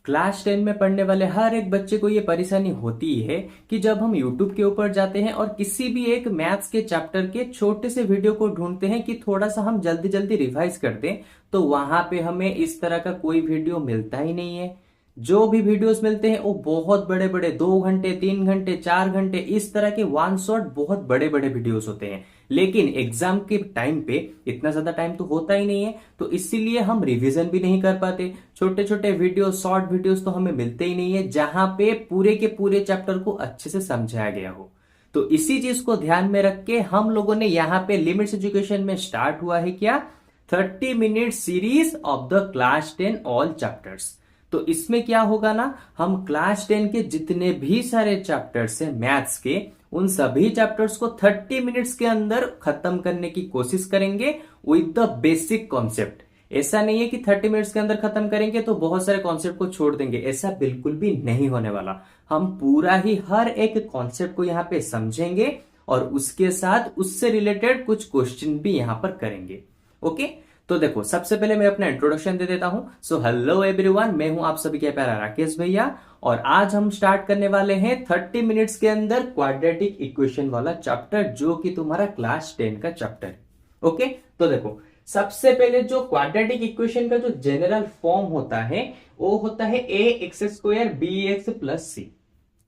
Class 10 में पढ़ने वाले हर एक बच्चे को ये परेशानी होती है कि जब हम YouTube के ऊपर जाते हैं और किसी भी एक मैथ्स के चैप्टर के छोटे से वीडियो को ढूंढते हैं कि थोड़ा सा हम जल्दी जल्दी रिवाइज कर दें, तो वहां पे हमें इस तरह का कोई वीडियो मिलता ही नहीं है। जो भी वीडियोस मिलते हैं वो बहुत बड़े बड़े 2 घंटे 3 घंटे 4 घंटे इस तरह के वन शॉट बहुत बड़े बड़े वीडियोस होते हैं। लेकिन एग्जाम के टाइम पे इतना ज्यादा टाइम तो होता ही नहीं है, तो इसीलिए हम रिवीजन भी नहीं कर पाते। छोटे छोटे वीडियो शॉर्ट वीडियोस तो हमें मिलते ही नहीं है जहां पे पूरे के पूरे चैप्टर को अच्छे से समझाया गया हो। तो इसी चीज को ध्यान में रख के हम लोगों ने यहाँ पे लिमिट्स एजुकेशन में स्टार्ट हुआ है क्या, 30 minute series of the class 10 all chapters. तो इसमें क्या होगा ना, हम क्लास 10 के जितने भी सारे चैप्टर्स हैं मैथ्स के, उन सभी चैप्टर्स को 30 मिनट्स के अंदर खत्म करने की कोशिश करेंगे विद द बेसिक कॉन्सेप्ट। ऐसा नहीं है कि 30 मिनट्स के अंदर खत्म करेंगे तो बहुत सारे कॉन्सेप्ट को छोड़ देंगे, ऐसा बिल्कुल भी नहीं होने वाला। हम पूरा ही हर एक कॉन्सेप्ट को यहाँ पे समझेंगे और उसके साथ उससे रिलेटेड कुछ क्वेश्चन भी यहां पर करेंगे। ओके, तो देखो सबसे पहले मैं अपना इंट्रोडक्शन दे देता हूं। सो हेलो एवरीवन, मैं हूं आप सभी के प्यारा राकेश भैया, और आज हम स्टार्ट करने वाले हैं 30 मिनट्स के अंदर क्वाड्रेटिक इक्वेशन वाला चैप्टर, जो कि तुम्हारा क्लास 10 का चैप्टर है। ओके, तो देखो सबसे पहले जो क्वाड्रेटिक इक्वेशन का जो जनरल फॉर्म होता है वो होता है A X square B X plus C.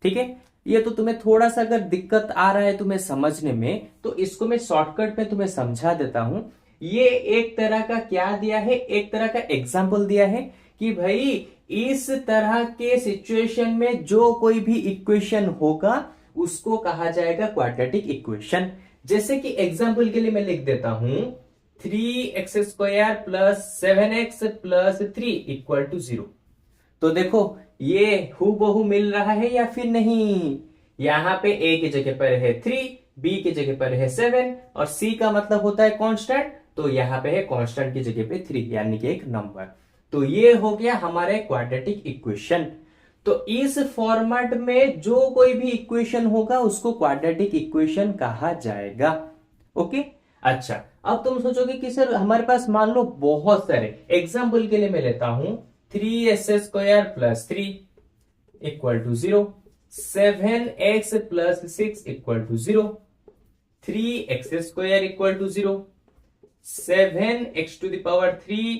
ठीक है, ये तो तुम्हें थोड़ा सा अगर दिक्कत आ रहा है तुम्हें समझने में, तो इसको मैं शॉर्टकट में तुम्हें समझा देता हूं। ये एक तरह का क्या दिया है, एक तरह का एग्जाम्पल दिया है कि भाई इस तरह के सिचुएशन में जो कोई भी इक्वेशन होगा उसको कहा जाएगा क्वाड्रेटिक इक्वेशन। जैसे कि एग्जाम्पल के लिए मैं लिख देता हूं 3x² plus 7x plus 3 equal to 0। तो देखो ये हूबहू मिल रहा है या फिर नहीं। यहां पे a की जगह पर है 3, b की जगह पर है 7 और c का मतलब होता है कांस्टेंट, तो यहां पे है कांस्टेंट की जगह पे 3 यानी कि एक नंबर। तो ये हो गया हमारे क्वाड्रेटिक इक्वेशन। तो इस फॉर्मेट में जो कोई भी इक्वेशन होगा उसको क्वाड्रेटिक इक्वेशन कहा जाएगा। ओके, अच्छा अब तुम सोचोगे कि सर हमारे पास मान लो बहुत सारे, एग्जाम्पल के लिए मैं लेता हूं 3s² plus 3 equal to 0, 7x plus 6 equal to 0, 3x² equal to 0, 7x to the power 3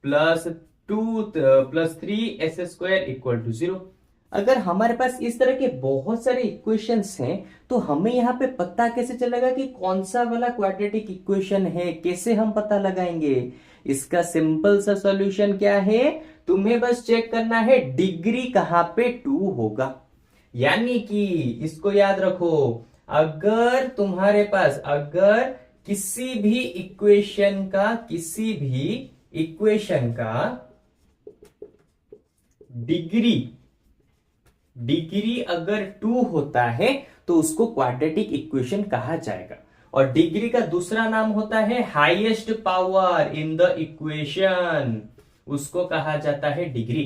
plus 2 plus 3s² equal to 0। अगर हमारे पास इस तरह के बहुत सारे इक्वेशंस हैं तो हमें यहाँ पे पता कैसे चलेगा कि कौन सा वाला क्वाड्रेटिक इक्वेशन है, कैसे हम पता लगाएंगे? इसका सिंपल सा सॉल्यूशन क्या है, तुम्हें बस चेक करना है डिग्री कहां पे 2 होगा। यानी कि इसको याद रखो, अगर तुम्हारे पास अगर किसी भी इक्वेशन का डिग्री अगर 2 होता है तो उसको क्वाड्रेटिक इक्वेशन कहा जाएगा। और डिग्री का दूसरा नाम होता है highest power in the equation, उसको कहा जाता है डिग्री।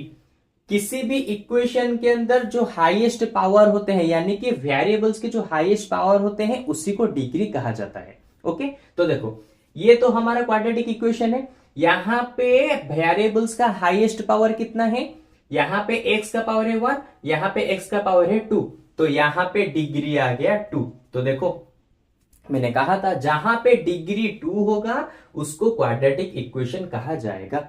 किसी भी इक्वेशन के अंदर जो हाईएस्ट पावर होते हैं यानी कि वेरिएबल्स के जो हाईएस्ट पावर होते हैं उसी को डिग्री कहा जाता है। ओके, तो देखो ये तो हमारा क्वाड्रेटिक इक्वेशन है। यहां पे वेरिएबल्स का हाईएस्ट पावर कितना है, यहां पे x का पावर है 1, यहां पे x का पावर है 2, तो यहां पे डिग्री आ गया 2। तो देखो मैंने कहा था जहां पे डिग्री 2 होगा उसको क्वाड्रेटिक इक्वेशन कहा जाएगा।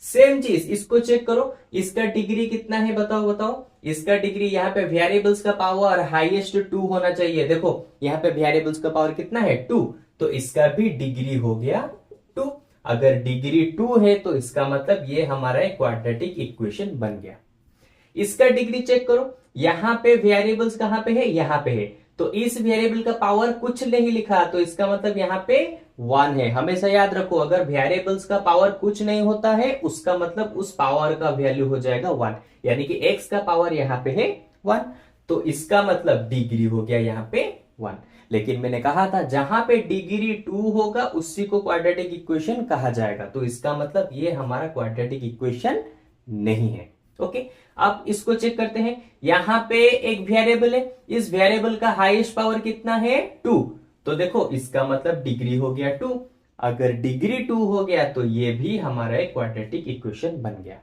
सेम चीज इसको चेक करो, इसका डिग्री कितना है बताओ। इसका डिग्री यहाँ पे वेरिएबल्स का पावर हाईएस्ट 2 होना चाहिए। देखो यहाँ पे वेरिएबल्स का पावर कितना है 2, तो इसका भी डिग्री हो गया 2। अगर डिग्री 2 है तो इसका मतलब ये हमारा एक क्वाड्रेटिक इक्वेशन बन गया। इसका डिग्री चेक करो, यहां पे वेरिएबल्स कहां पे है, यहां पे है, तो इस वेरिएबल का पावर कुछ नहीं लिखा तो इसका मतलब यहां पे 1 है। हमेशा याद रखो अगर वेरिएबल्स का पावर कुछ नहीं होता है उसका मतलब उस पावर का वैल्यू हो जाएगा 1, यानी कि x का पावर यहां पे है 1, तो इसका मतलब डिग्री हो गया यहां पे 1। लेकिन मैंने कहा था जहां पे डिग्री 2 होगा उसी को क्वाड्रेटिक इक्वेशन कहा जाएगा, तो इसका मतलब ये हमारा क्वाड्रेटिक इक्वेशन नहीं है। ओके, अब इसको चेक करते हैं। यहां पे एक वेरिएबल है, इस वेरिएबल का हाईएस्ट पावर कितना है 2, तो देखो इसका मतलब डिग्री हो गया 2। अगर डिग्री 2 हो गया तो ये भी हमारा एक क्वाड्रेटिक इक्वेशन बन गया।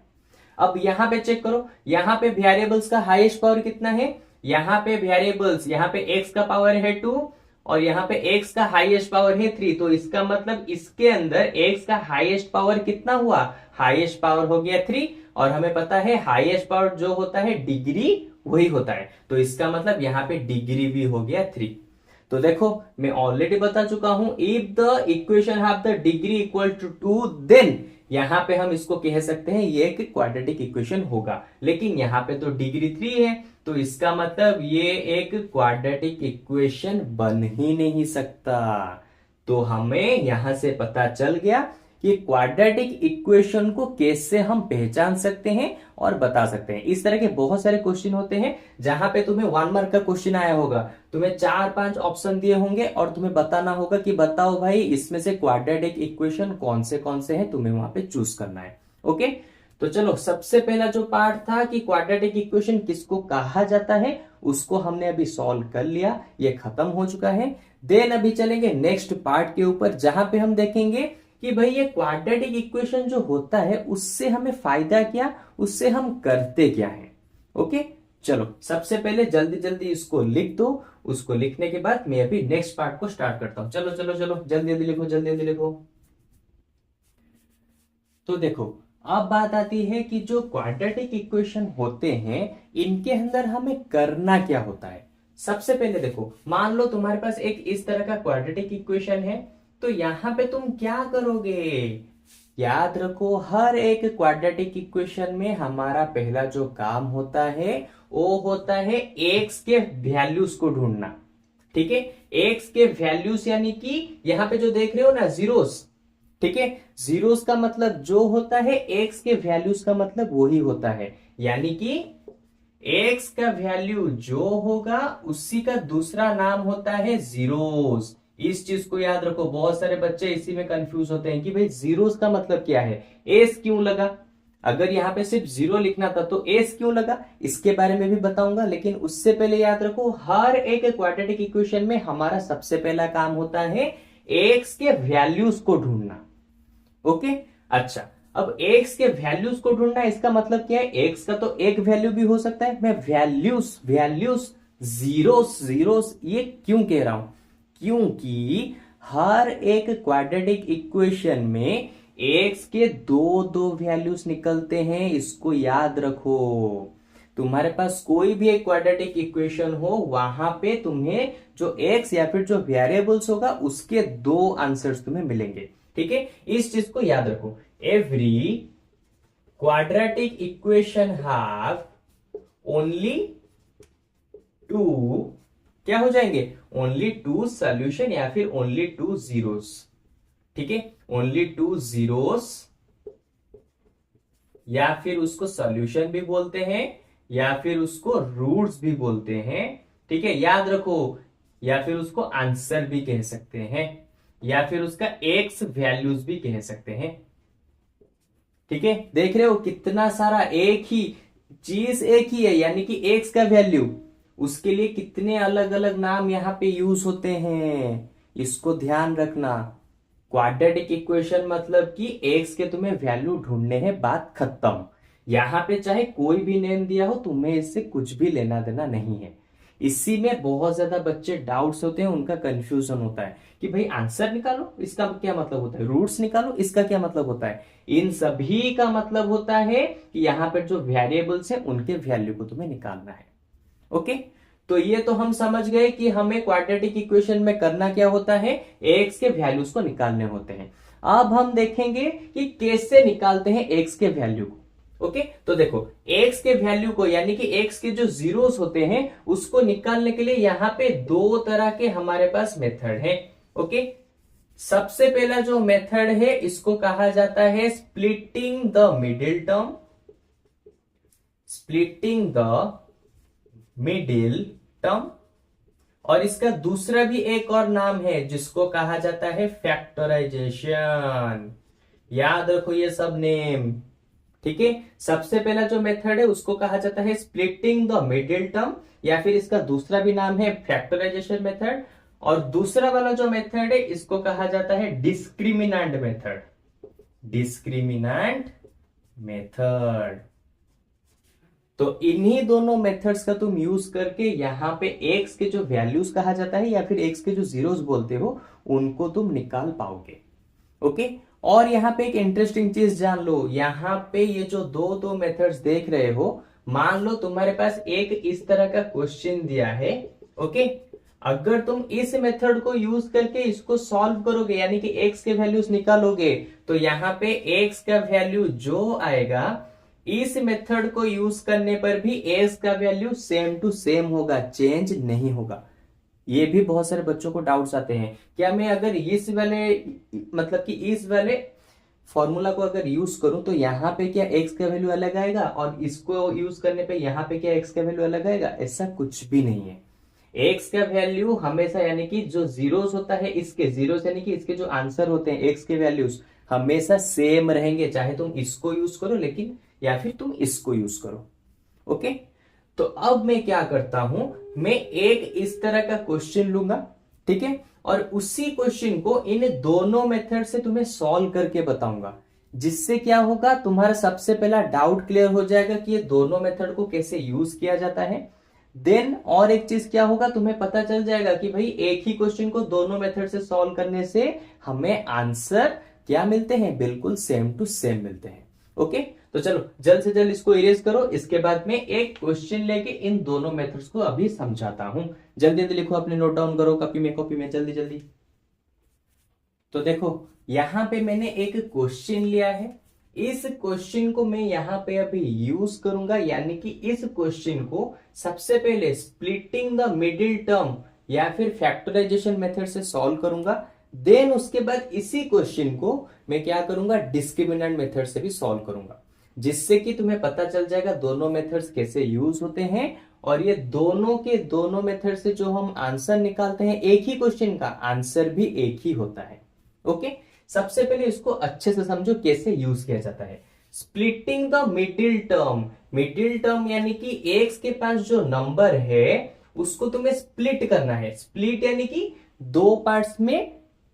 अब यहाँ पे चेक करो, यहाँ पे वेरिएबल्स का हाईएस्ट पावर कितना है, यहाँ पे वेरिएबल्स, यहाँ पे x का पावर है 2 और यहाँ पे x का हाईएस्ट पावर है 3। तो इसका मतलब इसके अंदर x का हाईएस्ट पावर कितना हुआ, हाईएस्ट पावर हो गया 3। और हमें पता है हाईएस्ट पावर जो होता है डिग्री वही होता है, तो इसका मतलब यहाँ पे डिग्री भी हो गया 3। तो देखो मैं ऑलरेडी बता चुका हूं, if the equation have the degree equal to 2 then यहां पे हम इसको कह सकते हैं ये एक क्वाड्रेटिक इक्वेशन होगा। लेकिन यहां पे तो डिग्री 3 है, तो इसका मतलब ये एक क्वाड्रेटिक इक्वेशन बन ही नहीं सकता। तो हमें यहां से पता चल गया कि क्वाड्रेटिक इक्वेशन को कैसे हम पहचान सकते हैं और बता सकते हैं। इस तरह के बहुत सारे क्वेश्चन होते हैं जहां पे तुम्हें 1 मार्क का क्वेश्चन आया होगा, तुम्हें 4-5 ऑप्शन दिए होंगे और तुम्हें बताना होगा कि बताओ भाई इसमें से क्वाड्रेटिक इक्वेशन कौन से हैं, तुम्हें वहां पे चूज करना है। ओके, तो चलो सबसे पहला जो पार्ट था कि क्वाड्रेटिक इक्वेशन किसको कहा जाता है उसको हमने अभी सॉल्व कर लिया, ये खत्म हो चुका है। देन अभी चलेंगे नेक्स्ट पार्ट के ऊपर जहां पे हम देखेंगे कि भाई ये क्वाड्रेटिक इक्वेशन जो होता है उससे हमें फायदा क्या, उससे हम करते क्या है। ओके, चलो सबसे पहले जल्दी जल्दी इसको लिख दो, उसको लिखने के बाद मैं अभी नेक्स्ट पार्ट को स्टार्ट करता हूं। चलो चलो चलो जल्दी जल्दी लिखो, जल्दी जल्दी लिखो। तो देखो अब बात आती है कि जो क्वाड्रेटिक इक्वेशन होते हैं इनके अंदर हमें करना क्या होता है। सबसे पहले देखो, मान लो तुम्हारे पास एक इस तरह का क्वाड्रेटिक इक्वेशन है, तो यहां पे तुम क्या करोगे, याद रखो हर एक क्वाड्रेटिक इक्वेशन में हमारा पहला जो काम होता है वो होता है एक्स के वैल्यूज को ढूंढना। ठीक है, एक्स के वैल्यूज यानी कि यहां पे जो देख रहे हो ना जीरोस, ठीक है, जीरोस का मतलब जो होता है एक्स के वैल्यूज का मतलब वही होता है, यानी कि एक्स का वैल्यू जो होगा उसी का दूसरा नाम होता है जीरोस। इस चीज को याद रखो, बहुत सारे बच्चे इसी में कंफ्यूज होते हैं कि भाई जीरोस का मतलब क्या है, एस क्यों लगा। अगर यहां पे सिर्फ जीरो लिखना था तो एस क्यों लगा, इसके बारे में भी बताऊंगा। लेकिन उससे पहले याद रखो हर एक क्वाड्रेटिक इक्वेशन में हमारा सबसे पहला काम होता है एक्स के वैल्यूज को ढूंढना। ओके, अच्छा अब एक्स के वैल्यूज को ढूंढना, इसका मतलब क्या है, एक्स का तो एक वैल्यू भी हो सकता है, मैं वैल्यूज वैल्यूज जीरोस जीरोस ये क्यों कह रहा हूं, क्योंकि हर एक क्वाड्रेटिक इक्वेशन में एक्स के दो दो वैल्यूज निकलते हैं, इसको याद रखो। तुम्हारे पास कोई भी एक क्वाड्रेटिक इक्वेशन हो वहां पे तुम्हें जो एक्स या फिर जो वेरिएबल्स होगा उसके दो आंसर्स तुम्हें मिलेंगे। ठीक है, इस चीज को याद रखो, every quadratic equation have only two, क्या हो जाएंगे, ओनली टू सॉल्यूशन या फिर ओनली टू जीरोस। ठीक है, ओनली टू जीरोस या फिर उसको सॉल्यूशन भी बोलते हैं या फिर उसको रूट्स भी बोलते हैं। ठीक है, याद रखो, या फिर उसको आंसर भी कह सकते हैं या फिर उसका एक्स वैल्यूज भी कह सकते हैं। ठीक है, देख रहे हो कितना सारा, एक ही चीज एक ही है, यानी कि एक्स का वैल्यू, उसके लिए कितने अलग अलग नाम यहां पे यूज होते हैं, इसको ध्यान रखना। क्वाड्रेटिक इक्वेशन मतलब कि एक्स के तुम्हें वैल्यू ढूंढने हैं, बात खत्म। यहां पे चाहे कोई भी नेम दिया हो तुम्हें इससे कुछ भी लेना देना नहीं है। इसी में बहुत ज्यादा बच्चे डाउट्स होते हैं, उनका कंफ्यूजन होता है कि भाई आंसर निकालो इसका क्या मतलब होता है, रूट्स निकालो इसका क्या मतलब होता है। इन सभी का मतलब होता है कि यहां पर जो वेरिएबल्स है उनके वैल्यू को तुम्हें निकालना है। ओके, तो ये तो हम समझ गए कि हमें क्वाड्रेटिक इक्वेशन में करना क्या होता है, एक्स के वैल्यूज को निकालने होते हैं। अब हम देखेंगे कि कैसे निकालते हैं एक्स के वैल्यू को। ओके, तो देखो एक्स के वैल्यू को यानी कि एक्स के जो जीरोस होते हैं उसको निकालने के लिए यहां पे दो तरह के हमारे पास मेथड है। ओके, सबसे पहला जो मेथड है इसको कहा जाता है splitting the middle term, splitting the middle term, और इसका दूसरा भी एक और नाम है जिसको कहा जाता है फैक्टराइजेशन। याद रखो ये सब नेम। ठीक है, सबसे पहला जो मेथड है उसको कहा जाता है स्प्लिटिंग द मिडिल टर्म, या फिर इसका दूसरा भी नाम है फैक्टराइजेशन मेथड, और दूसरा वाला जो मेथड है इसको कहा जाता है डिस्क्रिमिनेंट मेथड, डिस्क्रिमिनेंट मेथड। तो इन्हीं दोनों मेथड्स का तुम यूज करके यहाँ पे एक्स के जो वैल्यूज कहा जाता है या फिर एक्स के जो जीरोस बोलते हो उनको तुम निकाल पाओगे। ओके। और यहाँ पे एक इंटरेस्टिंग चीज जान लो, यहाँ पे ये जो दो दो मेथड्स देख रहे हो, मान लो तुम्हारे पास एक इस तरह का क्वेश्चन दिया है। ओके। अगर तुम इस मेथड को यूज करके इसको सॉल्व करोगे यानी कि एक्स के वैल्यूज निकालोगे तो यहाँ पे एक्स का वैल्यू जो आएगा इस मेथड को यूज करने पर भी एक्स का वैल्यू सेम टू सेम होगा, चेंज नहीं होगा। ये भी बहुत सारे बच्चों को डाउट्स आते हैं, क्या मैं अगर इस वाले मतलब कि इस वाले फॉर्मूला को अगर यूज करूं तो यहाँ पे क्या एक्स का वैल्यू अलग आएगा और इसको यूज करने पे यहाँ पे क्या एक्स का वैल्यू अलग आएगा? ऐसा कुछ भी नहीं है। एक्स का वैल्यू हमेशा यानी कि जो जीरोस होता है इसके जीरोस यानी कि इसके जो आंसर होते हैं एक्स के वैल्यूज हमेशा सेम रहेंगे, चाहे तुम इसको यूज करो लेकिन या फिर तुम इसको यूज करो। ओके। तो अब मैं क्या करता हूं, मैं एक इस तरह का क्वेश्चन लूंगा, ठीक है, और उसी क्वेश्चन को इन दोनों मेथड से तुम्हें सॉल्व करके बताऊंगा, जिससे क्या होगा तुम्हारा सबसे पहला डाउट क्लियर हो जाएगा कि ये दोनों मेथड को कैसे यूज किया जाता है। देन और एक चीज क्या होगा, तुम्हें पता चल जाएगा कि भाई एक ही क्वेश्चन को दोनों मेथड से सॉल्व करने से हमें आंसर क्या मिलते हैं? बिल्कुल सेम टू सेम मिलते हैं। ओके। तो चलो जल्द से जल्द इसको इरेज करो, इसके बाद में एक क्वेश्चन लेके इन दोनों मेथड्स को अभी समझाता हूं। जल्दी जल्दी लिखो, अपने नोट डाउन करो कॉपी में जल्दी जल्दी। तो देखो यहां पे मैंने एक क्वेश्चन लिया है, इस क्वेश्चन को मैं यहां पे अभी यूज करूंगा, यानी कि इस क्वेश्चन को सबसे पहले स्प्लिटिंग द मिडिल टर्म या फिर फैक्टराइजेशन मेथड से सॉल्व करूंगा। देन उसके बाद इसी क्वेश्चन को मैं क्या करूंगा, डिस्क्रिमिनेंट मेथड से भी सॉल्व करूंगा, जिससे कि तुम्हें पता चल जाएगा दोनों मेथड्स कैसे यूज होते हैं। और ये दोनों के दोनों मेथड से जो हम आंसर निकालते हैं एक ही क्वेश्चन का आंसर भी एक ही होता है। ओके। सबसे पहले इसको अच्छे से समझो कैसे यूज किया जाता है। स्प्लिटिंग द मिडिल टर्म यानी कि एक्स के पास जो नंबर है उसको तुम्हें स्प्लिट करना है। स्प्लिट यानी कि दो पार्ट्स में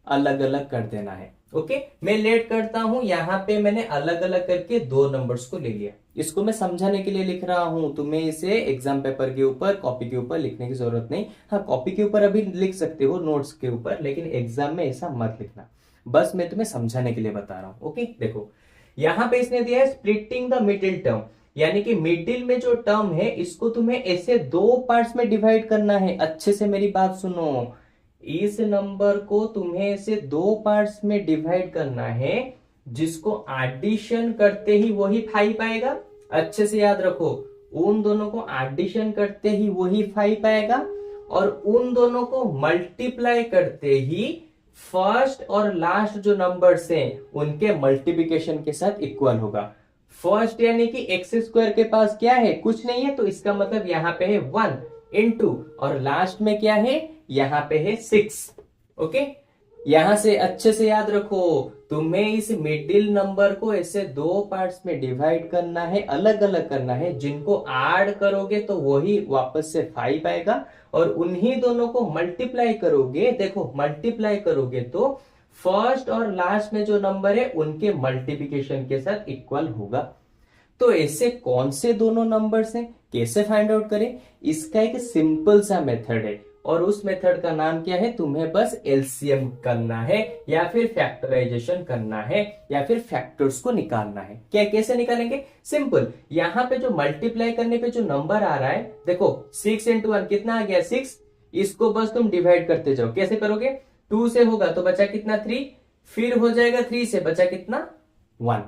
अलग अलग कर देना है। ओके। मैं लेट करता हूं, यहां पे मैंने अलग अलग करके दो नंबर्स को ले लिया, इसको मैं समझाने के लिए लिख रहा हूं, तुम्हें इसे एग्जाम पेपर के ऊपर कॉपी के ऊपर लिखने की जरूरत नहीं। हाँ, कॉपी के ऊपर अभी लिख सकते हो नोट्स के ऊपर, लेकिन एग्जाम में ऐसा मत लिखना, बस मैं तुम्हें समझाने के लिए बता रहा हूं। ओके। देखो यहां पे इसने दिया है स्प्लिटिंग द मिडिल टर्म, यानी कि मिडिल में जो टर्म है इसको तुम्हें ऐसे दो पार्ट्स में डिवाइड करना है। अच्छे से मेरी बात सुनो, इस नंबर को तुम्हें ऐसे दो पार्ट्स में डिवाइड करना है, जिसको एडिशन करते ही वही 5 आएगा। अच्छे से याद रखो, उन दोनों को एडिशन करते ही वही 5 आएगा और उन दोनों को मल्टीप्लाई करते ही फर्स्ट और लास्ट जो नंबर्स हैं उनके मल्टीप्लिकेशन के साथ इक्वल होगा। फर्स्ट यानी कि एक्स स्क्वायर के पास क्या है? कुछ नहीं है, तो इसका मतलब यहां पे है 1 इंटू, और लास्ट में क्या है? यहां पे है 6। ओके। यहां से अच्छे से याद रखो, तुम्हें इस मिडिल नंबर को ऐसे दो पार्ट्स में डिवाइड करना है, अलग अलग करना है, जिनको ऐड करोगे तो वही वापस से 5 आएगा और उन्हीं दोनों को मल्टीप्लाई करोगे। देखो मल्टीप्लाई करोगे तो फर्स्ट और लास्ट में जो नंबर है उनके मल्टीप्लिकेशन के साथ इक्वल होगा। तो ऐसे कौन से दोनों नंबर्स हैं, कैसे फाइंड आउट करें? इसका एक सिंपल सा मेथड है और उस मेथड का नाम क्या है? तुम्हें बस एलसीएम करना है या फिर फैक्टराइजेशन करना है या फिर फैक्टर्स को निकालना है। क्या कैसे निकालेंगे? सिंपल, यहां पे जो मल्टीप्लाई करने पे जो नंबर आ रहा है, देखो 6 इंटू 1 कितना आ गया? 6। इसको बस तुम डिवाइड करते जाओ। कैसे करोगे? 2 से होगा तो बचा कितना? 3, फिर हो जाएगा 3 से, बचा कितना? 1।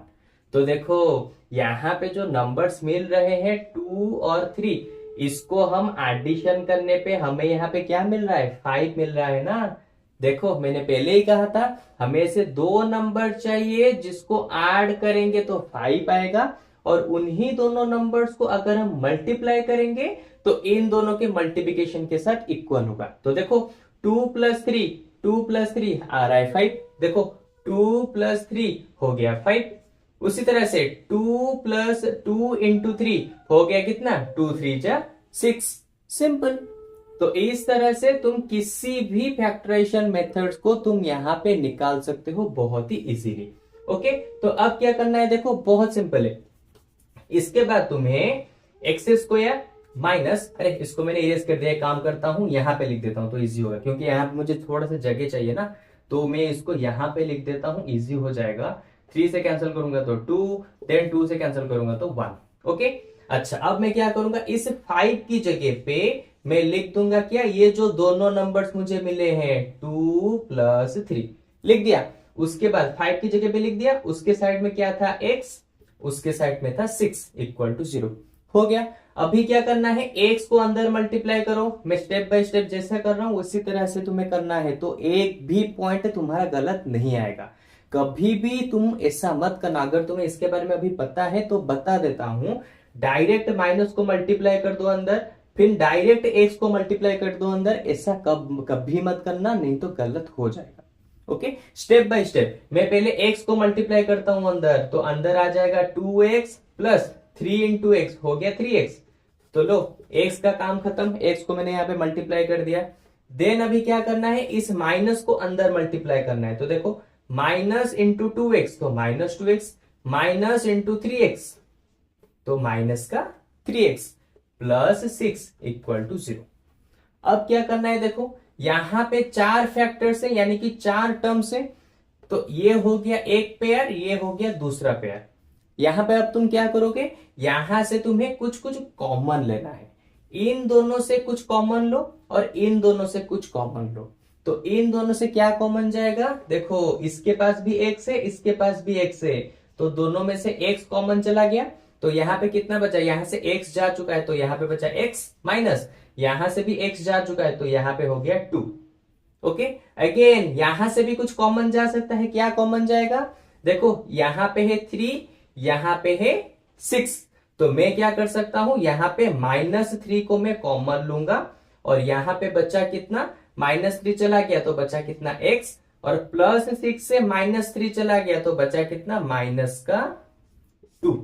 तो देखो यहां पे जो नंबर्स मिल रहे हैं 2 और 3, इसको हम एडिशन करने पे हमें यहाँ पे क्या मिल रहा है? 5 मिल रहा है ना। देखो मैंने पहले ही कहा था हमें से दो नंबर चाहिए जिसको ऐड करेंगे तो 5 आएगा और उन्हीं दोनों नंबर्स को अगर हम मल्टीप्लाई करेंगे तो इन दोनों के मल्टीप्लिकेशन के साथ इक्वल होगा। तो देखो 2 प्लस 3 आ रहा है 5। देखो 2 प्लस 3 हो गया 5। उसी तरह से 2 प्लस 2 इंटू 3 हो गया कितना? 2 3 जा 6। सिंपल। तो इस तरह से तुम किसी भी फैक्टराइजेशन मेथड्स को तुम यहां पे निकाल सकते हो बहुत ही इजीली। ओके। तो अब क्या करना है? देखो बहुत सिंपल है। इसके बाद तुम्हें एक्स स्क्वायर माइनस, अरे इसको मैंने इरेज कर दिया, काम करता हूं यहां पे लिख देता हूं तो इजी होगा, क्योंकि यहां पे मुझे थोड़ा सा जगह चाहिए ना, तो मैं इसको यहां पे लिख देता हूं, इजी हो जाएगा। 3 से कैंसिल करूंगा तो 2, देन 2 से कैंसिल करूंगा तो 1। ओके, अच्छा अब मैं क्या करूंगा, इस 5 की जगह पे मैं लिख दूंगा क्या, ये जो दोनों नंबर्स मुझे मिले हैं 2 प्लस 3 लिख दिया। उसके बाद 5 की जगह पे लिख दिया, उसके साइड में क्या था x, उसके साइड में था 6 इक्वल टू 0। हो गया। अभी क्या करना है, x को अंदर मल्टीप्लाई करो, मैं स्टेप बाय स्टेप जैसा कर रहा हूं उसी तरह से तुम्हें करना है, तो एक भी पॉइंट तुम्हारा गलत नहीं आएगा। कभी भी तुम ऐसा मत करना, अगर तुम्हें इसके बारे में अभी पता है तो बता देता हूं, डायरेक्ट माइनस को मल्टीप्लाई कर दो अंदर, फिर डायरेक्ट एक्स को मल्टीप्लाई कर दो अंदर, ऐसा कभी मत करना, नहीं तो गलत हो जाएगा। ओके, स्टेप बाय स्टेप, मैं पहले x को मल्टीप्लाई करता हूं अंदर, तो अंदर आ जाएगा 2x प्लस 3 इंटू एक्स, हो गया 3x। तो लो x का काम खत्म, x को मैंने यहां पे मल्टीप्लाई कर दिया। देन अभी क्या करना है, इस माइनस को अंदर मल्टीप्लाई करना है, तो देखो माइनस इंटू 2x तो minus 2x, minus into 3x तो माइनस का 3x प्लस 6 इक्वल टू 0। अब क्या करना है, देखो यहां पे 4 फैक्टर्स है, यानी कि 4 टर्म्स है, तो ये हो गया एक पेयर, ये हो गया दूसरा पेयर। यहां पे अब तुम क्या करोगे, यहां से तुम्हें कुछ कुछ कॉमन लेना है, इन दोनों से कुछ कॉमन लो और इन दोनों से कुछ कॉमन लो। तो इन दोनों से क्या कॉमन जाएगा, देखो इसके पास भी x है, इसके पास भी x है, तो दोनों में से x कॉमन चला गया, तो यहां पे कितना बचा, यहां से x जा चुका है तो यहां पे बचा x माइनस, यहां से भी x जा चुका है तो यहां पे हो गया 2। ओके, अगेन यहां से भी कुछ कॉमन जा सकता है, क्या कॉमन जाएगा, देखो यहां पे है 3, यहां पे है 6, तो मैं क्या कर सकता हूं, यहां पे -3 को मैं कॉमन लूंगा, और यहां पे बचा कितना, -3 चला गया तो बचा कितना x, और +6 से -3 चला गया तो बचा कितना, -2।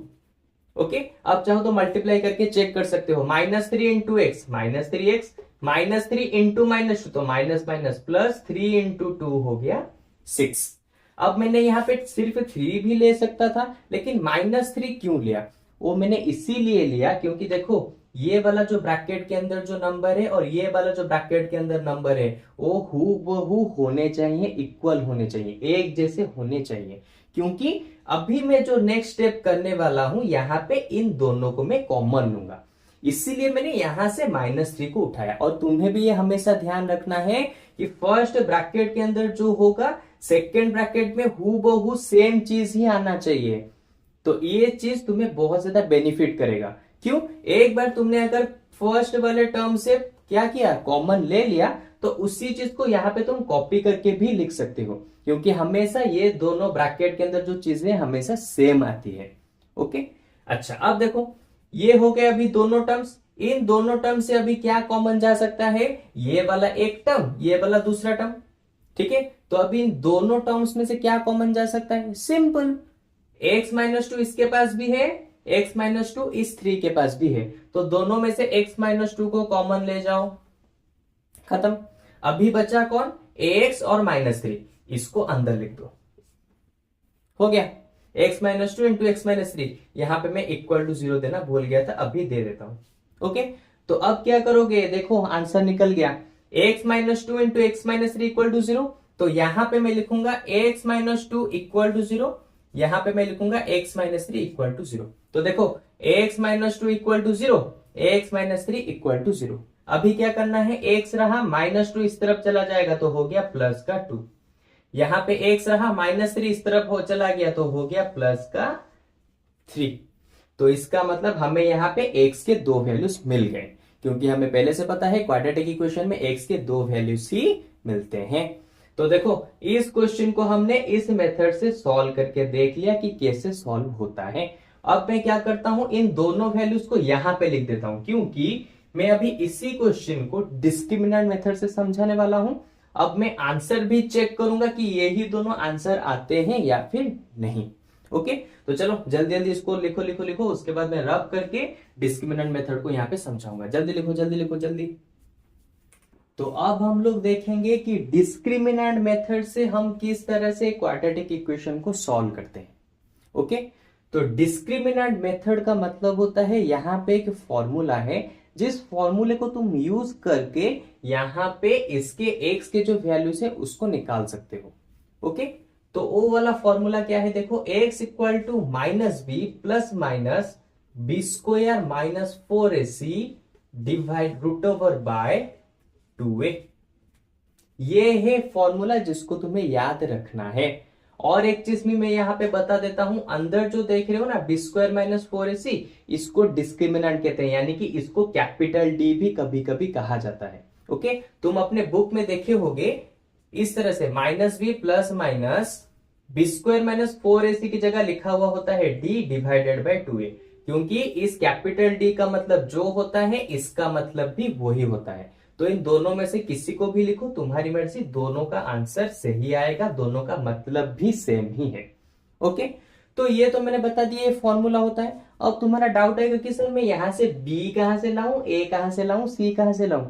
ओके, अब चाहो तो मल्टीप्लाई करके चेक कर सकते हो, -3 इंटू एक्स -3x, -3 इंटू -2 तो माइनस माइनस, प्लस 3 इंटू 2 हो गया 6। अब मैंने यहाँ पे सिर्फ 3 भी ले सकता था, लेकिन -3 क्यों लिया, वो मैंने इसीलिए लिया क्योंकि देखो ये वाला जो ब्रैकेट के अंदर जो नंबर है और ये वाला जो ब्रैकेट के अंदर नंबर है वो हूबहू होने चाहिए, इक्वल होने चाहिए, एक जैसे होने चाहिए, क्योंकि अभी मैं जो नेक्स्ट स्टेप करने वाला हूं यहां पे इन दोनों को मैं कॉमन लूंगा, इसीलिए मैंने यहां से -3 को उठाया। और तुम्हें भी ये हमेशा ध्यान रखना है कि फर्स्ट ब्रैकेट के अंदर जो होगा सेकेंड ब्रैकेट में हूबहू सेम चीज ही आना चाहिए, तो ये चीज तुम्हें बहुत ज्यादा बेनिफिट करेगा। क्यों, एक बार तुमने अगर फर्स्ट वाले टर्म से क्या किया, कॉमन ले लिया, तो उसी चीज को यहाँ पे तुम कॉपी करके भी लिख सकते हो, क्योंकि हमेशा ये दोनों ब्रैकेट के अंदर जो चीजें हमेशा सेम आती है। ओके, अच्छा अब देखो ये हो गए अभी दोनों टर्म्स, इन दोनों टर्म से अभी क्या कॉमन जा सकता है, ये वाला एक टर्म, ये वाला दूसरा टर्म, ठीक है, तो अभी इन दोनों टर्म्स में से क्या कॉमन जा सकता है, सिंपल, x -2 इसके पास भी है, x -2 इस 3 के पास भी है, तो दोनों में से x -2 को कॉमन ले जाओ, खत्म। अभी बचा कौन, ax और -3, इसको अंदर लिख दो, हो गया x -2 इंटू एक्स -3, यहां पे मैं इक्वल टू 0 देना भूल गया था, अभी दे देता हूं। ओके, तो अब क्या करोगे, देखो आंसर निकल गया, x -2 into x -3 equal to 0, तो यहां पे मैं लिखूंगा x -2 इक्वल टू 0, यहां पे मैं लिखूंगा x -3 इक्वल टू 0, तो देखो x -2 equal to 0, x -3 equal to 0। अभी क्या करना है, x रहा -2 इस तरफ चला जाएगा तो हो गया प्लस का 2, यहां पे x रहा -3 इस तरफ हो चला गया तो हो गया प्लस का 3। तो इसका मतलब हमें यहाँ पे x के 2 वैल्यूज मिल गए, क्योंकि हमें पहले से पता है क्वाड्रेटिक इक्वेशन में x के 2 वैल्यूज ही मिलते हैं। तो देखो इस क्वेश्चन को हमने इस मेथड से सॉल्व करके देख लिया कि कैसे सॉल्व होता है। अब मैं क्या करता हूं, इन दोनों वैल्यूज को यहां पे लिख देता हूं, क्योंकि मैं अभी इसी क्वेश्चन को डिस्क्रिमिनेंट मेथड से समझाने वाला हूं। अब मैं आंसर भी चेक करूंगा कि यही दोनों आंसर आते हैं या फिर नहीं। ओके, तो चलो जल्दी जल्दी इसको लिखो लिखो लिखो, उसके बाद मैं रब करके डिस्क्रिमिनेंट मेथड को यहां पे समझाऊंगा। जल्दी लिखो जल्दी लिखो जल्दी। तो अब हम लोग देखेंगे कि डिस्क्रिमिनेंट मेथड से हम किस तरह से क्वाड्रेटिक इक्वेशन को सॉल्व करते हैं। ओके, तो डिस्क्रिमिनेंट मेथड का मतलब होता है यहाँ पे एक फॉर्मूला है, जिस फॉर्मूले को तुम यूज करके यहाँ पे इसके एक्स के जो वैल्यूज है उसको निकाल सकते हो। ओके, तो वो वाला फॉर्मूला क्या है, देखो x equal to minus b plus minus b square minus 4ac divide root over by 2a। ये है फॉर्मूला जिसको तुम्हें याद रखना है। और एक चीज भी मैं यहाँ पे बता देता हूं, अंदर जो देख रहे हो ना बी स्क्वायर माइनस 4ac, इसको डिस्क्रिमिनेंट कहते हैं, यानी कि इसको कैपिटल डी भी कभी कभी कहा जाता है। ओके, तुम अपने बुक में देखे होगे इस तरह से minus b plus minus b square minus 4ac की जगह लिखा हुआ होता है डी डिवाइडेड बाय 2a, क्योंकि इस कैपिटल डी का मतलब जो होता है इसका मतलब भी वही होता है। तो इन दोनों में से किसी को भी लिखो, तुम्हारी मर्जी, दोनों का आंसर सही आएगा, दोनों का मतलब भी सेम ही है। ओके, तो ये तो मैंने बता दिया फॉर्मूला होता है। अब तुम्हारा डाउट आएगा कि सर मैं यहां से बी कहां से लाऊं, ए कहां से लाऊं, सी कहां से लाऊं।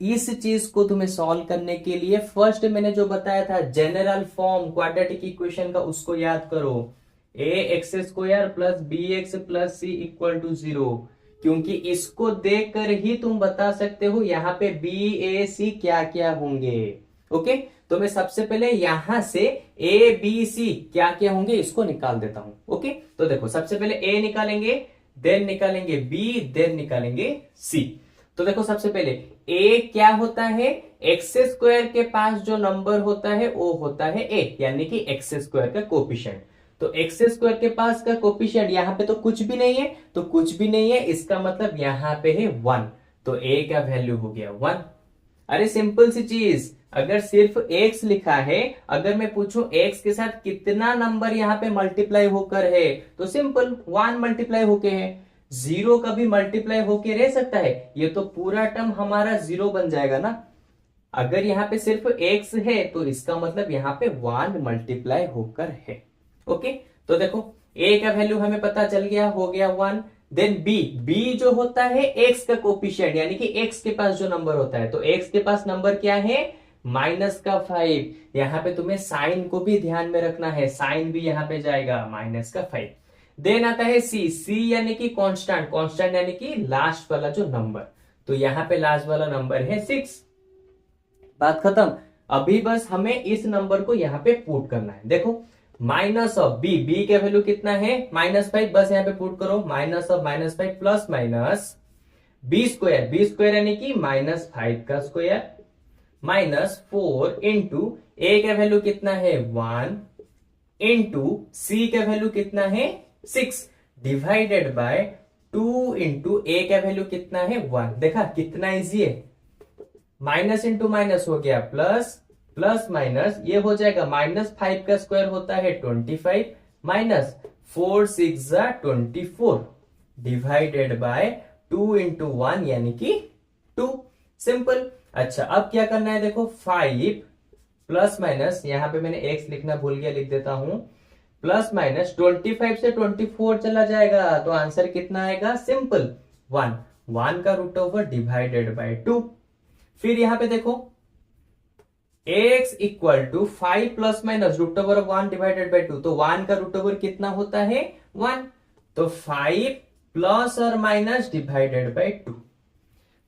इस चीज को तुम्हें सॉल्व करने के लिए फर्स्ट मैंने जो बताया था जनरल फॉर्म क्वाड्रेटिक इक्वेशन का, उसको याद करो। A X square plus B X plus C equal to 0, क्योंकि इसको देखकर ही तुम बता सकते हो यहाँ पे बी ए सी क्या क्या होंगे। ओके, तो मैं सबसे पहले यहां से ए बी सी क्या क्या होंगे इसको निकाल देता हूं। ओके, तो देखो सबसे पहले ए निकालेंगे, देन निकालेंगे बी, देन निकालेंगे सी। तो देखो सबसे पहले ए क्या होता है, एक्स स्क्वायर के पास जो नंबर होता है वो होता है ए, यानी कि एक्स स्क्वायर का कोफिशिएंट। तो एक्स स्क्वायर के पास का कोफिशिएंट यहाँ पे तो कुछ भी नहीं है, तो कुछ भी नहीं है इसका मतलब यहाँ पे है 1, तो ए का वैल्यू हो गया 1। अरे सिंपल सी चीज, अगर सिर्फ एक्स लिखा है, अगर मैं पूछूं एक्स के साथ कितना नंबर यहाँ पे मल्टीप्लाई होकर है, तो सिंपल 1 मल्टीप्लाई होके है। 0 कभी मल्टीप्लाई होके रह सकता है, ये तो पूरा टर्म हमारा 0 बन जाएगा ना। अगर यहाँ पे सिर्फ x है तो इसका मतलब यहाँ पे 1 मल्टीप्लाई होकर है। ओके, तो देखो a का वैल्यू हमें पता चल गया, हो गया 1। देन b जो होता है x का कोफिशिएंट, यानी कि x के पास जो नंबर होता है, तो x के पास नंबर क्या है, माइनस का 5। यहाँ पे तुम्हें साइन को भी ध्यान में रखना है, साइन भी यहाँ पे जाएगा माइनस का 5। देन आता है c यानी कि कांस्टेंट, कांस्टेंट यानी कि लास्ट वाला जो नंबर, तो यहाँ पे लास्ट वाला नंबर है 6। बात खत्म। अभी बस हमें इस नंबर को यहाँ पे पुट करना है। देखो माइनस ऑफ बी का वैल्यू कितना है, -5, बस यहाँ पे पुट करो, minus of -5 plus minus b square यानी कि -5 का स्क्वायर माइनस 4 इंटू ए का वैल्यू कितना है 1 इंटू सी का वैल्यू कितना है 6 डिवाइडेड बाय 2 इंटू ए का वैल्यू कितना है 1। देखा कितना इजी है, माइनस इंटू माइनस हो गया प्लस, प्लस माइनस ये हो जाएगा -5 का स्क्वायर होता है 25 माइनस 4 6 24 डिवाइडेड बाय 2 इंटू 1 यानी कि 2। सिंपल। अच्छा अब क्या करना है, देखो 5 प्लस माइनस, यहां पे मैंने x लिखना भूल गया, लिख देता हूं, प्लस माइनस 25 से 24 चला जाएगा, तो आंसर कितना आएगा, सिंपल 1 का रूट ओवर डिवाइडेड बाय 2। फिर यहां पे देखो x equal to 5 plus minus root over 1 divided by 2, तो 1 का रूट ओवर कितना होता है 1, तो 5 प्लस और माइनस डिवाइडेड बाय 2।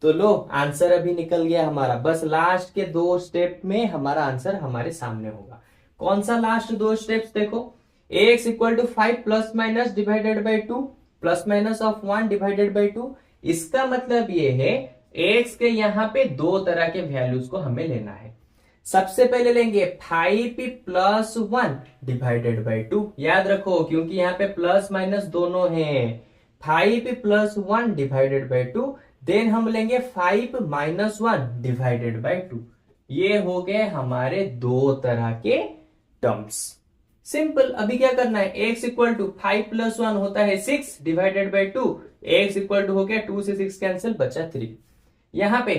तो लो आंसर अभी निकल गया हमारा, बस लास्ट के 2 स्टेप में हमारा आंसर हमारे सामने होगा। कौन सा लास्ट 2 स्टेप्स, देखो x equal to 5 plus minus divided by 2 plus minus of 1 divided by 2। इसका मतलब ये है x के यहाँ पे 2 तरह के वैल्यूज को हमें लेना है। सबसे पहले लेंगे 5 प्लस 1 डिवाइडेड बाय 2, याद रखो क्योंकि यहाँ पे प्लस माइनस दोनों हैं। 5 प्लस 1 डिवाइडेड बाय 2, देन हम लेंगे 5 माइनस 1 डिवाइडेड बाय 2। ये हो गए हमारे 2 तरह के टर्म्स। सिंपल। अभी क्या करना है, x इक्वल टू 5 प्लस 1 होता है 6 divided by 2, x equal to हो गया 2 से 6 कैंसिल, बचा 3। यहाँ पे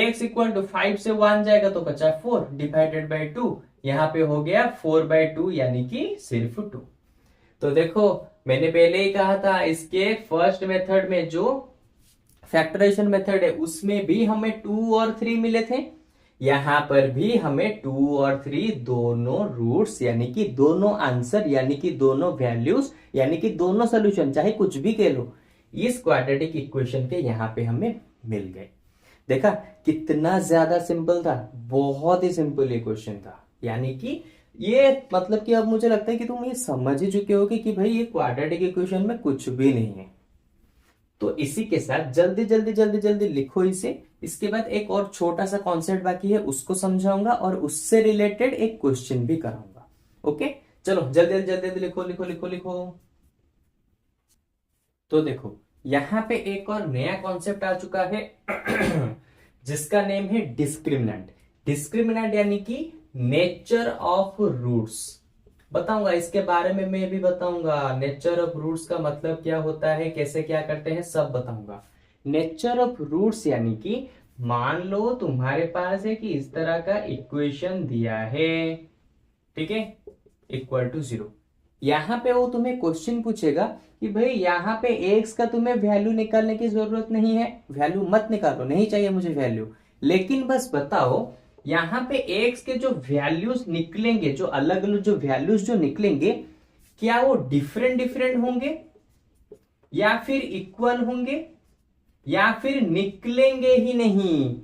x इक्वल टू 5 से 1 जाएगा तो बचा 4 डिवाइडेड बाय 2, यहाँ पे हो गया 4/2 यानी कि सिर्फ 2। तो देखो मैंने पहले ही कहा था इसके फर्स्ट मेथड में जो फैक्टराइजेशन मेथड है उसमें भी हमें 2 और 3 मिले थे, यहां पर भी हमें 2 और 3 दोनों रूट्स यानी कि दोनों आंसर यानी कि दोनों वैल्यूज यानी कि दोनों सोल्यूशन चाहे कुछ भी कह लो इस क्वाड्रेटिक इक्वेशन के यहां पे हमें मिल गए। देखा कितना ज्यादा सिंपल था, बहुत ही सिंपल इक्वेशन था। यानी कि ये मतलब कि अब मुझे लगता है कि तुम ये समझ ही चुके होगे कि भाई ये क्वाड्रेटिक इक्वेशन में कुछ भी नहीं है। तो इसी के साथ जल्दी जल्दी जल्दी जल्दी लिखो इसे। इसके बाद एक और छोटा सा कॉन्सेप्ट बाकी है, उसको समझाऊंगा और उससे रिलेटेड एक क्वेश्चन भी कराऊंगा। ओके चलो जल्दी जल्दी जल्दी जल्दी लिखो लिखो लिखो लिखो। तो देखो यहां पे एक और नया कॉन्सेप्ट आ चुका है जिसका नेम है डिस्क्रिमिनेंट। डिस्क्रिमिनेंट यानी कि नेचर ऑफ रूट्स। बताऊंगा इसके बारे में, मैं भी बताऊंगा नेचर ऑफ रूट्स का मतलब क्या होता है, कैसे क्या करते हैं, सब बताऊंगा। नेचर ऑफ रूट्स यानी कि मान लो तुम्हारे पास है कि इस तरह का इक्वेशन दिया है, ठीक है, इक्वल टू 0। यहां पे वो तुम्हें क्वेश्चन पूछेगा कि भाई यहां पे एक्स का तुम्हें वैल्यू निकालने की जरूरत नहीं है, वैल्यू मत निकालो, नहीं चाहिए मुझे वैल्यू, लेकिन बस बताओ यहां पे एक्स के जो वैल्यूज निकलेंगे, जो अलग अलग जो वैल्यूज जो निकलेंगे, क्या वो डिफरेंट डिफरेंट होंगे या फिर इक्वल होंगे या फिर निकलेंगे ही नहीं।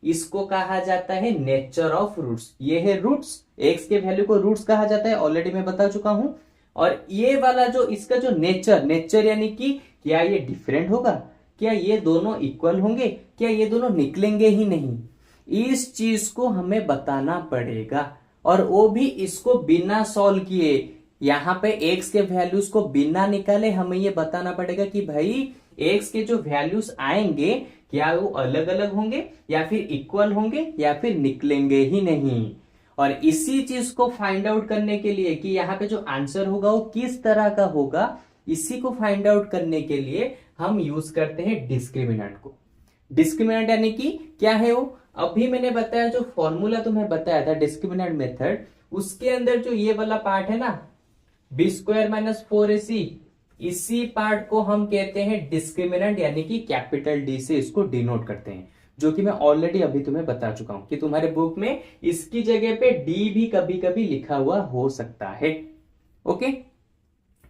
इसको कहा जाता है नेचर ऑफ रूट्स। ये है रूट्स, एक्स के वैल्यू को रूट्स कहा जाता है, ऑलरेडी मैं बता चुका हूं। और ये वाला जो इसका जो नेचर, नेचर यानी कि क्या ये डिफरेंट होगा, क्या ये दोनों इक्वल होंगे, क्या ये दोनों निकलेंगे ही नहीं, इस चीज को हमें बताना पड़ेगा। और वो भी इसको बिना सॉल्व किए, यहां पे एक्स के वैल्यूज को बिना निकाले हमें ये बताना पड़ेगा कि भाई एक्स के जो वैल्यूज आएंगे क्या वो अलग अलग होंगे या फिर इक्वल होंगे या फिर निकलेंगे ही नहीं। और इसी चीज को फाइंड आउट करने के लिए कि यहाँ पे जो आंसर होगा वो किस तरह का होगा, इसी को फाइंड आउट करने के लिए हम यूज करते हैं डिस्क्रिमिनेंट को। डिस्क्रिमिनेंट यानी कि क्या है वो, अभी मैंने बताया जो फॉर्मूला तुम्हें बताया था डिस्क्रिमिनेंट मेथड, उसके अंदर जो ये वाला पार्ट है ना बी स्क्वायर माइनस 4ac, इसी पार्ट को हम कहते हैं डिस्क्रिमिनेंट यानी कि कैपिटल डी से इसको डिनोट करते हैं, जो कि मैं ऑलरेडी अभी तुम्हें बता चुका हूं कि तुम्हारे बुक में इसकी जगह पे डी भी कभी कभी लिखा हुआ हो सकता है। ओके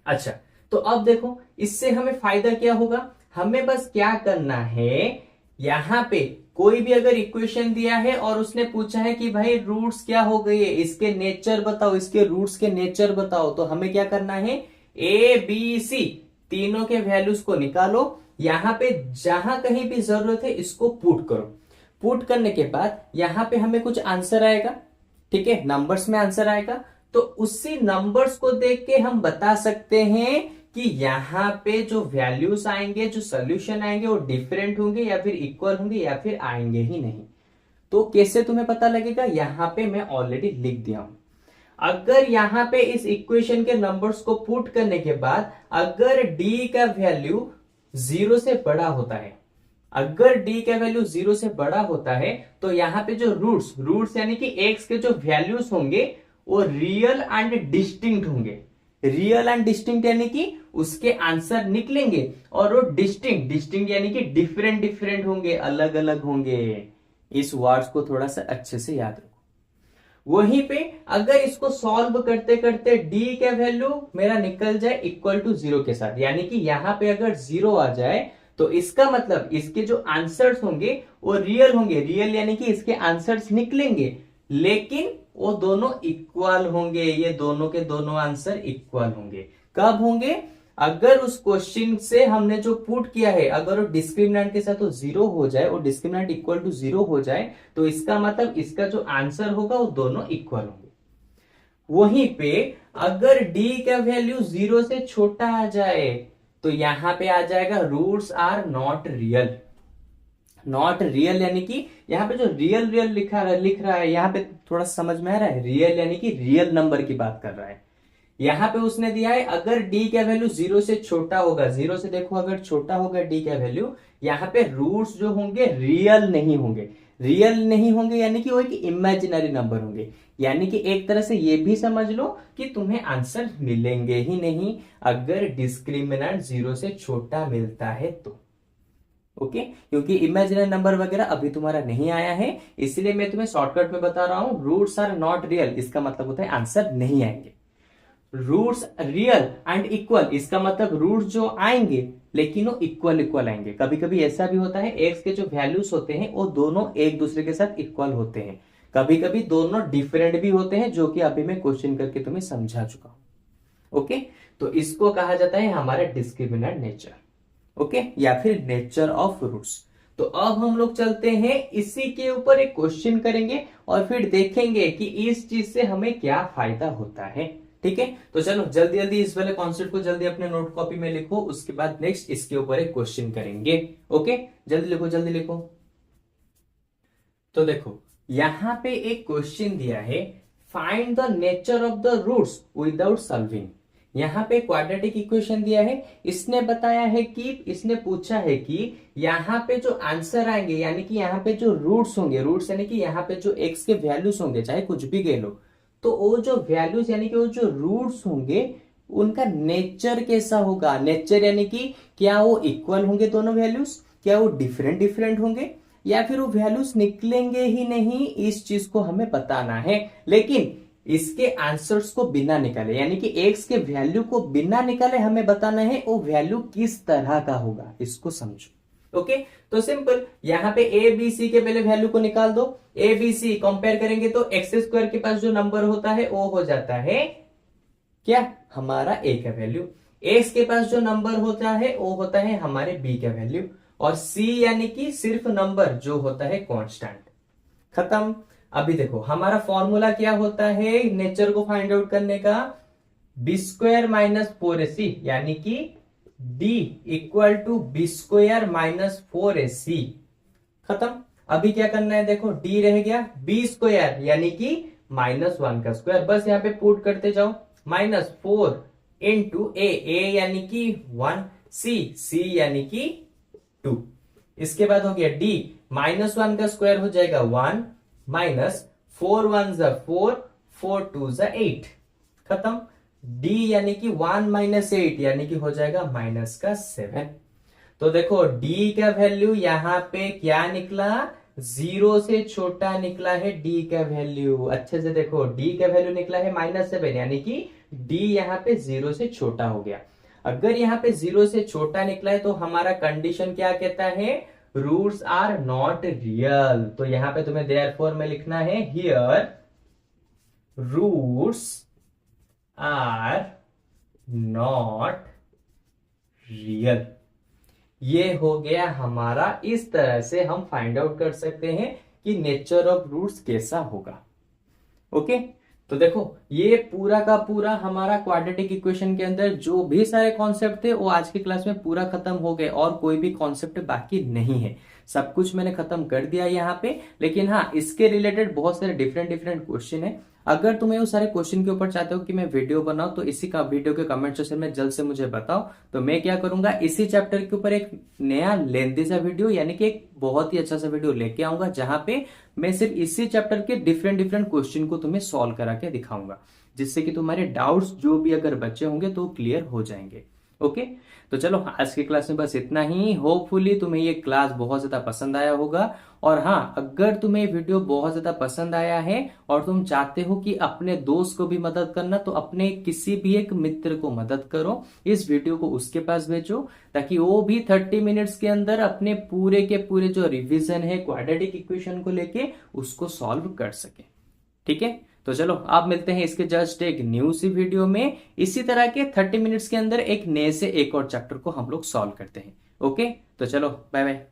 अच्छा, तो अब देखो इससे हमें फायदा क्या होगा, हमें बस क्या करना है, यहां पे कोई भी अगर इक्वेशन दिया है और उसने पूछा है कि भाई रूट्स क्या हो गई है, इसके नेचर बताओ, इसके रूट्स के नेचर बताओ, तो हमें क्या करना है, ए बी सी तीनों के वैल्यूज को निकालो, यहां पे जहां कहीं भी जरूरत है इसको पुट करो। पुट करने के बाद यहां पे हमें कुछ आंसर आएगा, ठीक है, नंबर्स में आंसर आएगा। तो उसी नंबर्स को देख के हम बता सकते हैं कि यहां पे जो वैल्यूज आएंगे, जो सोल्यूशन आएंगे वो डिफरेंट होंगे या फिर इक्वल होंगे या फिर आएंगे ही नहीं। तो कैसे तुम्हें पता लगेगा, यहां पे मैं ऑलरेडी लिख दिया हूं। अगर यहां पे इस इक्वेशन के नंबर्स को पुट करने के बाद अगर डी का वैल्यू 0 से बड़ा होता है, अगर डी का वैल्यू 0 से बड़ा होता है, तो यहां पे जो रूट्स यानी कि एक्स के जो वैल्यूज होंगे वो रियल एंड डिस्टिंक्ट होंगे। रियल एंड डिस्टिंक्ट यानी कि उसके आंसर निकलेंगे, और वो डिस्टिंक्ट यानी कि डिफरेंट डिफरेंट होंगे, अलग अलग होंगे। इस वर्ड्स को थोड़ा सा अच्छे से याद रखो। वहीं पे अगर इसको सॉल्व करते करते डी का वैल्यू मेरा निकल जाए इक्वल टू 0 के साथ, यानी कि यहां पे अगर 0 आ जाए तो इसका मतलब इसके जो आंसर्स होंगे वो रियल होंगे, रियल यानी कि इसके आंसर्स निकलेंगे, लेकिन वो दोनों इक्वल होंगे, ये दोनों के दोनों आंसर इक्वल होंगे। कब होंगे, अगर उस क्वेश्चन से हमने जो पुट किया है अगर वो डिस्क्रिमिनेंट के साथ वो 0 हो जाए, वो डिस्क्रिमिनेंट इक्वल टू 0 हो जाए, तो इसका मतलब इसका जो आंसर होगा वो दोनों इक्वल होंगे। वहीं पे अगर डी का वैल्यू 0 से छोटा आ जाए तो यहां पे आ जाएगा roots are not real. Not real यानी कि यहाँ पे जो रियल रियल लिख रहा है, यहाँ पे थोड़ा समझ में आ रहा है, रियल यानी कि रियल नंबर की बात कर रहा है। यहां पे उसने दिया है अगर डी का वैल्यू 0 से छोटा होगा, 0 से देखो अगर छोटा होगा डी का वैल्यू, यहाँ पे रूट्स जो होंगे रियल नहीं होंगे। रियल नहीं होंगे यानी कि वो एक इमेजिनरी नंबर होंगे, यानी कि एक तरह से ये भी समझ लो कि तुम्हें आंसर मिलेंगे ही नहीं अगर डिस्क्रिमिनेंट 0 से छोटा मिलता है तो। ओके, क्योंकि इमेजिनरी नंबर वगैरह अभी तुम्हारा नहीं आया है, इसलिए मैं तुम्हें शॉर्टकट में बता रहा हूं, रूट्स आर नॉट रियल, इसका मतलब होता है आंसर नहीं आएंगे। रूट्स रियल एंड इक्वल, इसका मतलब रूट्स जो आएंगे लेकिन वो इक्वल इक्वल आएंगे। कभी कभी ऐसा भी होता है एक्स के जो वैल्यूज होते हैं वो दोनों एक दूसरे के साथ इक्वल होते हैं, कभी कभी दोनों डिफरेंट भी होते हैं, जो कि अभी मैं क्वेश्चन करके तुम्हें समझा चुका हूं। ओके, तो इसको कहा जाता है हमारा डिस्क्रिमिनेंट नेचर। ओके, या फिर नेचर ऑफ रूट्स। तो अब हम लोग चलते हैं इसी के ऊपर एक क्वेश्चन करेंगे और फिर देखेंगे कि इस चीज से हमें क्या फायदा होता है। ठीक है, तो चलो जल्दी जल्दी इस वाले कॉन्सेप्ट को जल्दी अपने नोट कॉपी में लिखो, उसके बाद नेक्स्ट इसके ऊपर एक क्वेश्चन करेंगे। ओके, जल्दी लिखो जल्दी लिखो। तो देखो यहां पे एक क्वेश्चन दिया है, find the nature of the roots without solving. यहां पे क्वाड्रेटिक इक्वेशन दिया है, इसने बताया है कि, इसने पूछा है कि यहां पे जो आंसर आएंगे यानी कि यहां पे जो रूट्स होंगे, रूट्स यानी कि यहां पे जो एक्स के वैल्यूज होंगे चाहे कुछ भी कह लो, तो वो जो वैल्यूज यानी कि वो जो रूट्स होंगे उनका नेचर कैसा होगा। नेचर यानी कि क्या वो इक्वल होंगे दोनों वैल्यूज, क्या वो डिफरेंट डिफरेंट होंगे, या फिर वो वैल्यूज निकलेंगे ही नहीं, इस चीज को हमें बताना है। लेकिन इसके आंसर्स को बिना निकाले यानी कि एक्स के वैल्यू को बिना निकाले हमें बताना है वो वैल्यू किस तरह का होगा, इसको समझो। ओके, तो सिंपल, यहां पे ए बी सी के पहले वैल्यू को निकाल दो। ए बी सी कंपेयर करेंगे तो एक्स स्क्वायर के पास जो नंबर होता है वो हो जाता है क्या, हमारा ए का वैल्यू। एक्स के पास जो नंबर होता है वो होता है हमारे बी का वैल्यू, और सी यानी कि सिर्फ नंबर जो होता है कांस्टेंट। खत्म। अभी देखो हमारा फॉर्मूला क्या होता है नेचर को फाइंड आउट करने का, बी स्क्वायर माइनस 4ac, यानी कि d equal to b square minus 4ac। खत्म। अभी क्या करना है, देखो d रह गया, बी स्क्वायर यानी कि -1 का स्क्वायर, बस यहाँ पे पुट करते जाओ, -4 इंटू ए यानी कि 1, c यानी कि 2। इसके बाद हो गया d, -1 का स्क्वायर हो जाएगा 1, माइनस 4 1 जा 4, 4 2 जा 8। खत्म। d यानी कि 1 माइनस 8 यानी कि हो जाएगा माइनस का 7। तो देखो d का वैल्यू यहां पे क्या निकला, 0 से छोटा निकला है d का वैल्यू। अच्छे से देखो d का वैल्यू निकला है -7, यानी कि d यहां पे 0 से छोटा हो गया। अगर यहां पे 0 से छोटा निकला है तो हमारा कंडीशन क्या कहता है, रूट्स आर नॉट रियल। तो यहां पे तुम्हें देयरफॉर में लिखना है here roots are not real. ये हो गया हमारा, इस तरह से हम फाइंड आउट कर सकते हैं कि नेचर ऑफ रूट्स कैसा होगा। ओके, तो देखो ये पूरा का पूरा हमारा क्वाड्रेटिक इक्वेशन के अंदर जो भी सारे कॉन्सेप्ट थे वो आज की क्लास में पूरा खत्म हो गए, और कोई भी कॉन्सेप्ट बाकी नहीं है, सब कुछ मैंने खत्म कर दिया यहाँ पे। लेकिन हाँ, इसके रिलेटेड बहुत सारे डिफरेंट डिफरेंट क्वेश्चन है। अगर तुम्हें वो सारे क्वेश्चन के ऊपर चाहते हो कि मैं वीडियो बनाऊं तो इसी का वीडियो के कमेंट सेक्शन में जल्द से मुझे बताओ, तो मैं क्या करूंगा इसी चैप्टर के ऊपर एक नया लेंथी सा वीडियो यानी कि एक बहुत ही अच्छा सा वीडियो लेके आऊंगा, जहां पे मैं सिर्फ इसी चैप्टर के डिफरेंट डिफरेंट क्वेश्चन को तुम्हें सॉल्व करा के दिखाऊंगा, जिससे कि तुम्हारे डाउट्स जो भी अगर बचे होंगे तो क्लियर हो जाएंगे। ओके, तो चलो आज की क्लास में बस इतना ही। होपफुली तुम्हें ये क्लास बहुत ज्यादा पसंद आया होगा, और हाँ, अगर तुम्हें वीडियो बहुत ज्यादा पसंद आया है और तुम चाहते हो कि अपने दोस्त को भी मदद करना, तो अपने किसी भी एक मित्र को मदद करो, इस वीडियो को उसके पास भेजो, ताकि वो भी 30 मिनट्स के अंदर अपने पूरे के पूरे जो रिवीजन है क्वाड्रेटिक इक्वेशन को लेके उसको सॉल्व कर सके। ठीक है, तो चलो आप मिलते हैं इसके जस्ट एक न्यू सी वीडियो में, इसी तरह के 30 मिनट्स के अंदर एक नए से एक और चैप्टर को हम लोग सॉल्व करते हैं। ओके, तो चलो बाय बाय।